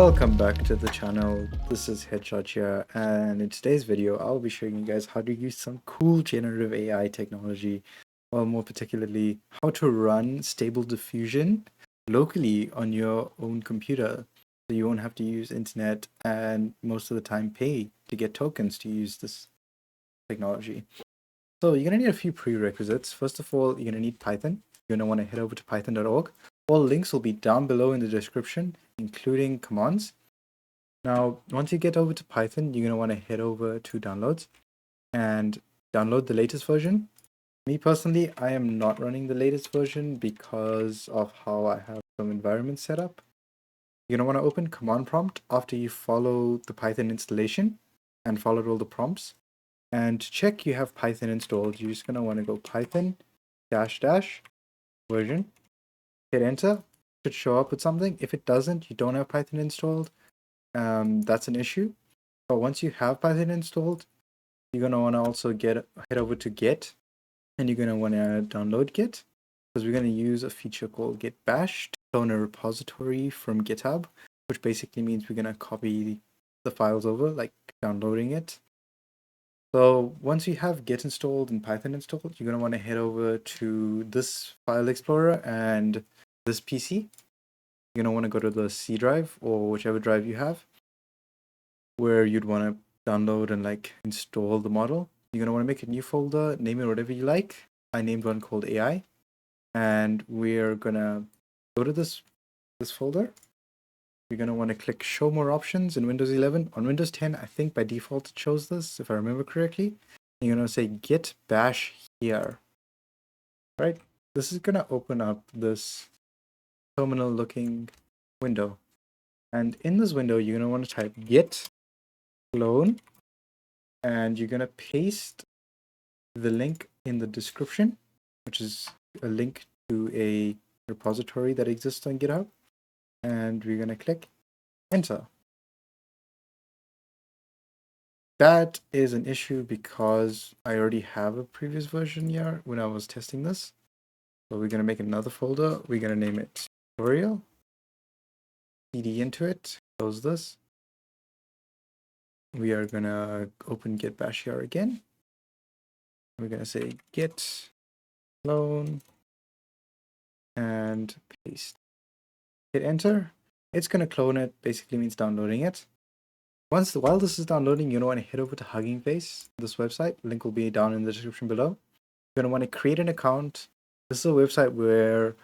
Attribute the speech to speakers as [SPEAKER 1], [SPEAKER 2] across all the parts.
[SPEAKER 1] Welcome back to the channel. This is Headshot here, and in today's video I'll be showing you guys how to use some cool generative AI technology, or more particularly how to run Stable Diffusion locally on your own computer, so you won't have to use internet and most of the time pay to get tokens to use this technology. So you're going to need a few prerequisites. First of all, you're going to need Python. You're going to want to head over to python.org. All links will be down below in the description, including commands. Now, once you get over to Python, you're going to want to head over to downloads and download the latest version. Me personally, I am not running the latest version because of how I have some environments set up. You're going to want to open command prompt after you follow the Python installation and followed all the prompts. And to check you have Python installed, you're just going to want to go python -- version, hit enter. It should show up with something. If it doesn't, you don't have Python installed. That's an issue. But once you have Python installed, you're going to want to also head over to Git, and you're going to want to download Git, because we're going to use a feature called Git Bash to clone a repository from GitHub, which basically means we're going to copy the files over, like downloading it. So once you have Git installed and Python installed, you're going to want to head over to this file explorer and this PC. You're going to want to go to the C drive or whichever drive you have, where you'd want to download and install the model. You're going to want to make a new folder, name it whatever you like. I named one called AI, and we're going to go to this folder. You're going to want to click show more options in Windows 11. On Windows 10, I think by default it shows this, if I remember correctly. You're going to say git bash here. Right? This is going to open up this terminal looking window. And in this window, you're going to want to type git clone, and you're going to paste the link in the description, which is a link to a repository that exists on GitHub. And we're going to click enter. That is an issue because I already have a previous version here when I was testing this. So we're going to make another folder. We're going to name it tutorial, cd into it, close this. We are going to open git bash here again. We're going to say git clone and paste. Hit enter. It's going to clone it, basically means downloading it. While this is downloading, you're going to want to head over to Hugging Face, this website. Link will be down in the description below. You're going to want to create an account. This is a website where a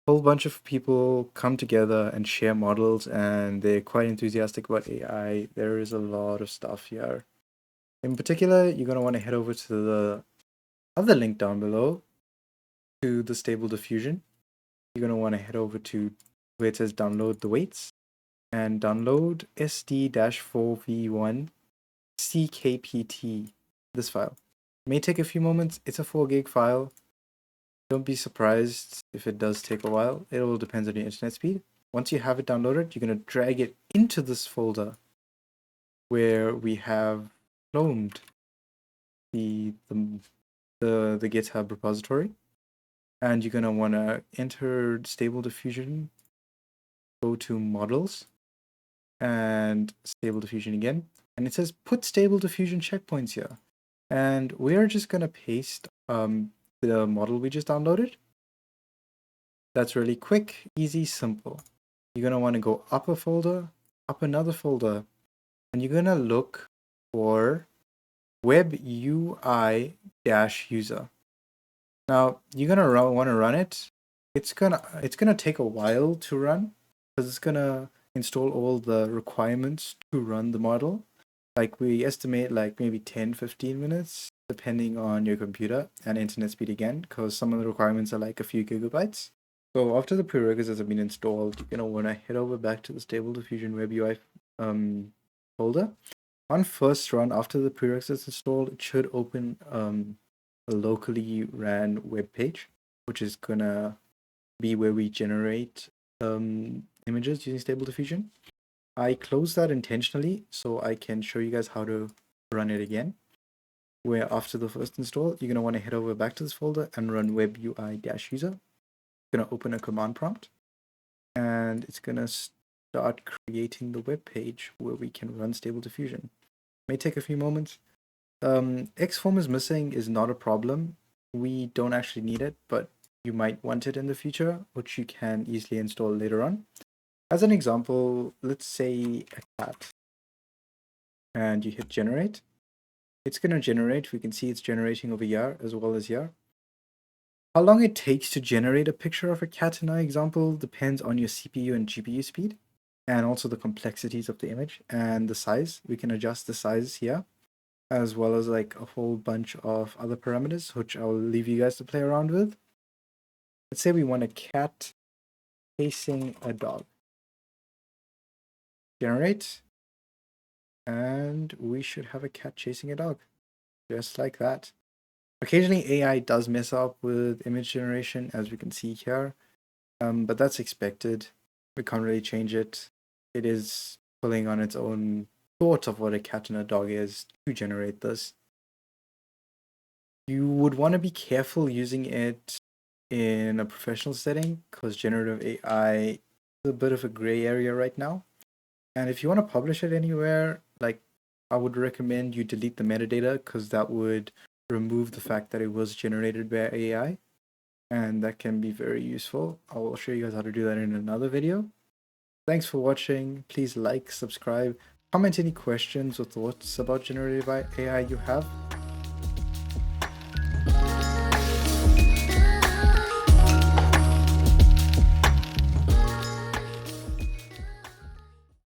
[SPEAKER 1] whole bunch of people come together and share models, and they're quite enthusiastic about AI. There is a lot of stuff here. In particular, you're going to want to head over to the other link down below, to the Stable Diffusion. You're going to want to head over to where it says download the weights and download SD-4v1 CKPT, this file. It may take a few moments. It's a 4 gig file. Don't be surprised if it does take a while. It all depends on your internet speed. Once you have it downloaded, you're going to drag it into this folder where we have cloned the GitHub repository. And you're going to want to enter Stable Diffusion, go to models, and Stable Diffusion again. And it says put Stable Diffusion checkpoints here. And we are just going to paste the model we just downloaded. That's really quick, easy, simple. You're going to want to go up a folder, up another folder, and you're going to look for webui-user. Now, you're going to want to run it. It's gonna take a while to run, because it's going to install all the requirements to run the model. We estimate maybe 10-15 minutes, depending on your computer and internet speed again, because some of the requirements are a few gigabytes. So after the prerequisites have been installed, you're going to want to head over back to the stable-diffusion-webui folder. On first run, after the prerequisites installed, it should open a locally ran web page, which is going to be where we generate images using Stable Diffusion. I closed that intentionally so I can show you guys how to run it again. Where after the first install, you're going to want to head over back to this folder and run webui-user. It's going to open a command prompt, and it's going to start creating the web page where we can run Stable Diffusion. May take a few moments. Xform is missing is not a problem. We don't actually need it, but you might want it in the future, which you can easily install later on. As an example, let's say a cat, and you hit generate. It's going to generate. We can see it's generating over here as well as here. How long it takes to generate a picture of a cat in our example depends on your CPU and GPU speed, and also the complexities of the image and the size. We can adjust the size here, as well as like a whole bunch of other parameters, which I'll leave you guys to play around with. Let's say we want a cat chasing a dog. Generate, and we should have a cat chasing a dog, just like that. Occasionally AI does mess up with image generation, as we can see here, but that's expected. We can't really change it. It is pulling on its own thought of what a cat and a dog is to generate this. You would want to be careful using it in a professional setting because generative AI is a bit of a gray area right now. And if you want to publish it anywhere, like I would recommend you delete the metadata because that would remove the fact that it was generated by AI. And that can be very useful. I will show you guys how to do that in another video. Thanks for watching. Please like, subscribe, comment any questions or thoughts about generative AI you have.